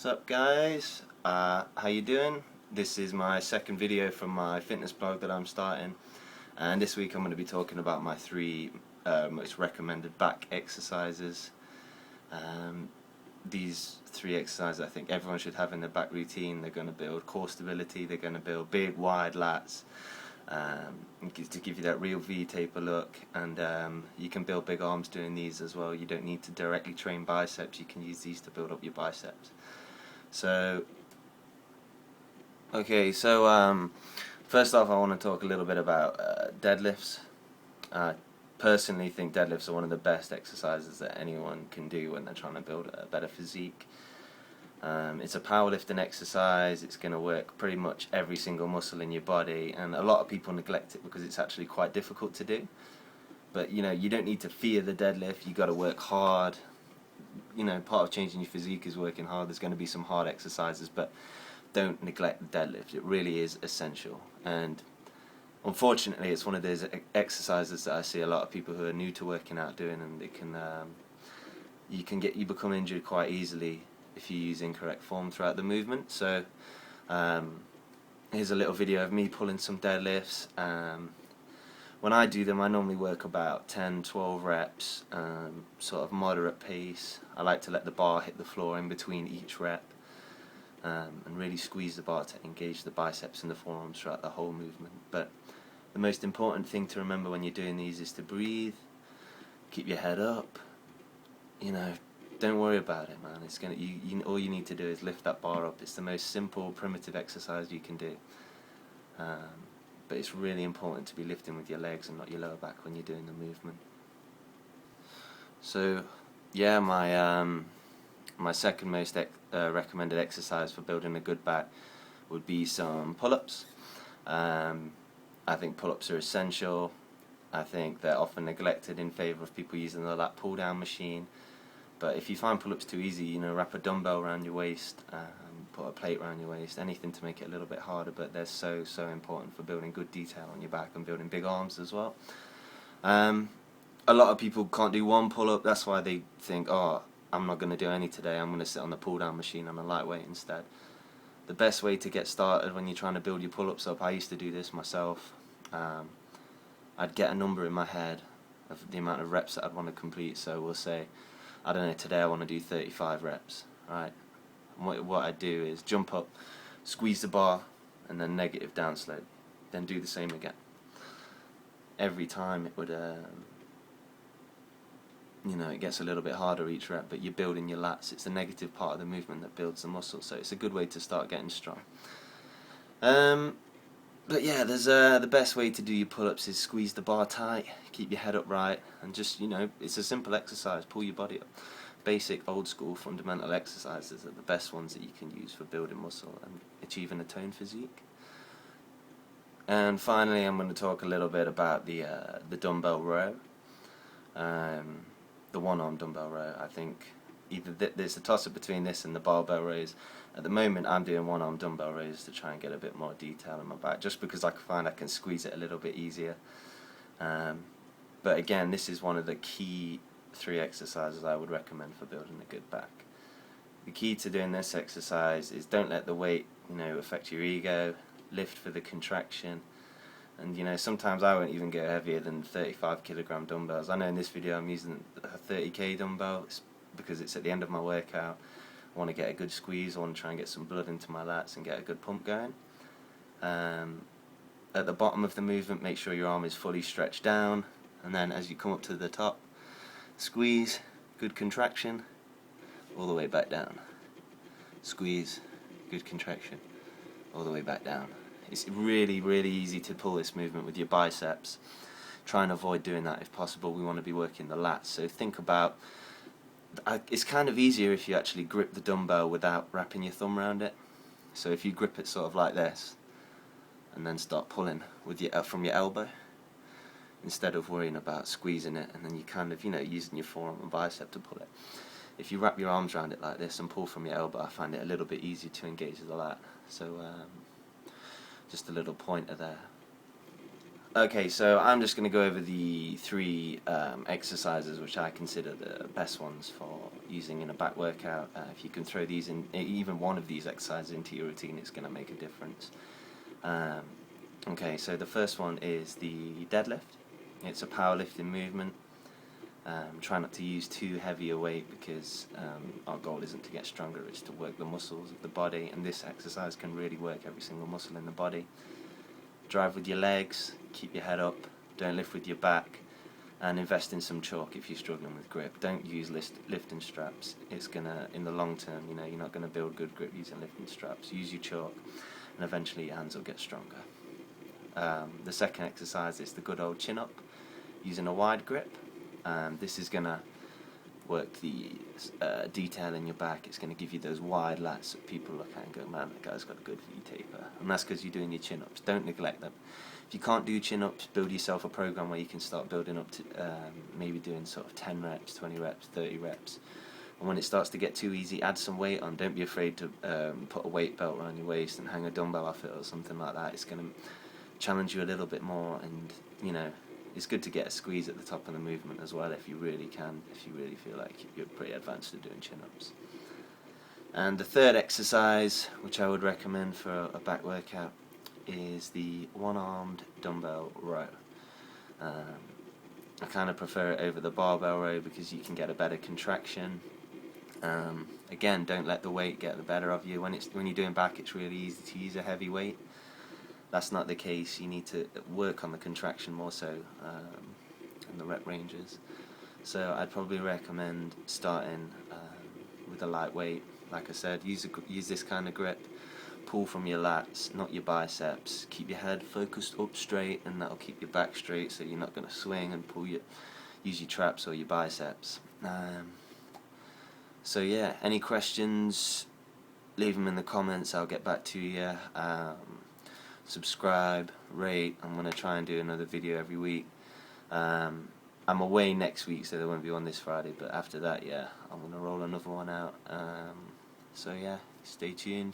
What's up, guys? How you doing? This is my second video from my fitness blog that I'm starting, and this week I'm going to be talking about my three most recommended back exercises. These three exercises I think everyone should have in their back routine. They're going to build core stability, they're going to build big wide lats, to give you that real V-taper look, and you can build big arms doing these as well. You don't need to directly train biceps, you can use these to build up your biceps. So first off I want to talk a little bit about deadlifts. I personally think deadlifts are one of the best exercises that anyone can do when they're trying to build a better physique. It's a powerlifting exercise. It's going to work pretty much every single muscle in your body, and a lot of people neglect it because it's actually quite difficult to do. But you don't need to fear the deadlift. You got to work hard. Part of changing your physique is working hard. There's going to be some hard exercises, but don't neglect the deadlift. It really is essential, and unfortunately it's one of those exercises that I see a lot of people who are new to working out doing, and it can you become injured quite easily if you use incorrect form throughout the movement. So here's a little video of me pulling some deadlifts. When I do them, I normally work about 10-12 reps, sort of moderate pace. I like to let the bar hit the floor in between each rep, and really squeeze the bar to engage the biceps and the forearms throughout the whole movement. But the most important thing to remember when you're doing these is to breathe, keep your head up. Don't worry about it, man. It's gonna all you need to do is lift that bar up. It's the most simple, primitive exercise you can do. But it's really important to be lifting with your legs and not your lower back when you're doing the movement. So yeah, my second most recommended exercise for building a good back would be some pull-ups. I think pull-ups are essential. I think they're often neglected in favour of people using the lat pull-down machine. But if you find pull-ups too easy, wrap a dumbbell around your waist, put a plate around your waist, anything to make it a little bit harder. But they're so important for building good detail on your back and building big arms as well. A lot of people can't do one pull-up. That's why they think, oh, I'm not going to do any today, I'm going to sit on the pull-down machine on a lightweight instead. The best way to get started when you're trying to build your pull-ups up, I used to do this myself. I'd get a number in my head of the amount of reps that I'd want to complete. So we'll say, I don't know, today I want to do 35 reps, right? And what I do is jump up, squeeze the bar, and then negative down slope. Then do the same again. Every time it would, it gets a little bit harder each rep, but you're building your lats. It's the negative part of the movement that builds the muscle, so it's a good way to start getting strong. But yeah, there's the best way to do your pull-ups is squeeze the bar tight, keep your head upright, and just, it's a simple exercise, pull your body up. Basic, old school, fundamental exercises are the best ones that you can use for building muscle and achieving a toned physique. And finally, I'm going to talk a little bit about the dumbbell row. The one-arm dumbbell row. I think either there's a toss-up between this and the barbell rows. At the moment I'm doing one-arm dumbbell rows to try and get a bit more detail in my back, just because I find I can squeeze it a little bit easier. But again, this is one of the key 3 exercises I would recommend for building a good back. The key to doing this exercise is don't let the weight affect your ego. Lift for the contraction. And sometimes I won't even go heavier than 35 kilogram dumbbells. I know in this video I'm using a 30k dumbbell because it's at the end of my workout. I want to get a good squeeze, I want to try and get some blood into my lats and get a good pump going. At the bottom of the movement, make sure your arm is fully stretched down, and then as you come up to the top, squeeze, good contraction, all the way back down. Squeeze, good contraction, all the way back down. It's really easy to pull this movement with your biceps. Try and avoid doing that if possible. We want to be working the lats. So think about, it's kind of easier if you actually grip the dumbbell without wrapping your thumb around it. So if you grip it sort of like this, and then start pulling with from your elbow, instead of worrying about squeezing it, and then you kind of, using your forearm and bicep to pull it. If you wrap your arms around it like this and pull from your elbow, I find it a little bit easier to engage the lat. So just a little pointer there. Okay, so I'm just going to go over the three exercises which I consider the best ones for using in a back workout. If you can throw these in, even one of these exercises into your routine, it's going to make a difference. Okay, so the first one is the deadlift. It's a powerlifting movement. Try not to use too heavy a weight because our goal isn't to get stronger, it's to work the muscles of the body, and this exercise can really work every single muscle in the body. Drive with your legs, keep your head up, don't lift with your back, and invest in some chalk if you're struggling with grip. Don't use lifting straps. It's gonna, in the long term, you're not gonna build good grip using lifting straps. Use your chalk, and eventually your hands will get stronger. The second exercise is the good old chin up, using a wide grip. This is gonna work the detail in your back. It's going to give you those wide lats that people look at and go, man, that guy's got a good V-taper. And that's because you're doing your chin-ups. Don't neglect them. If you can't do chin-ups, build yourself a program where you can start building up to maybe doing sort of 10 reps, 20 reps, 30 reps. And when it starts to get too easy, add some weight on. Don't be afraid to put a weight belt around your waist and hang a dumbbell off it or something like that. It's going to challenge you a little bit more, and it's good to get a squeeze at the top of the movement as well if you really can, if you really feel like you're pretty advanced at doing chin-ups. And the third exercise, which I would recommend for a back workout, is the one-armed dumbbell row. I kind of prefer it over the barbell row because you can get a better contraction. Again, don't let the weight get the better of you. When you're doing back, it's really easy to use a heavy weight. That's not the case. You need to work on the contraction more so in the rep ranges. So I'd probably recommend starting with a light weight. Like I said, use this kind of grip. Pull from your lats, not your biceps. Keep your head focused up straight, and that'll keep your back straight, so you're not going to swing and use your traps or your biceps. So yeah, any questions, leave them in the comments. I'll get back to you. Subscribe, rate. I'm going to try and do another video every week. I'm away next week, so there won't be one this Friday, but after that, yeah, I'm going to roll another one out. So yeah, stay tuned.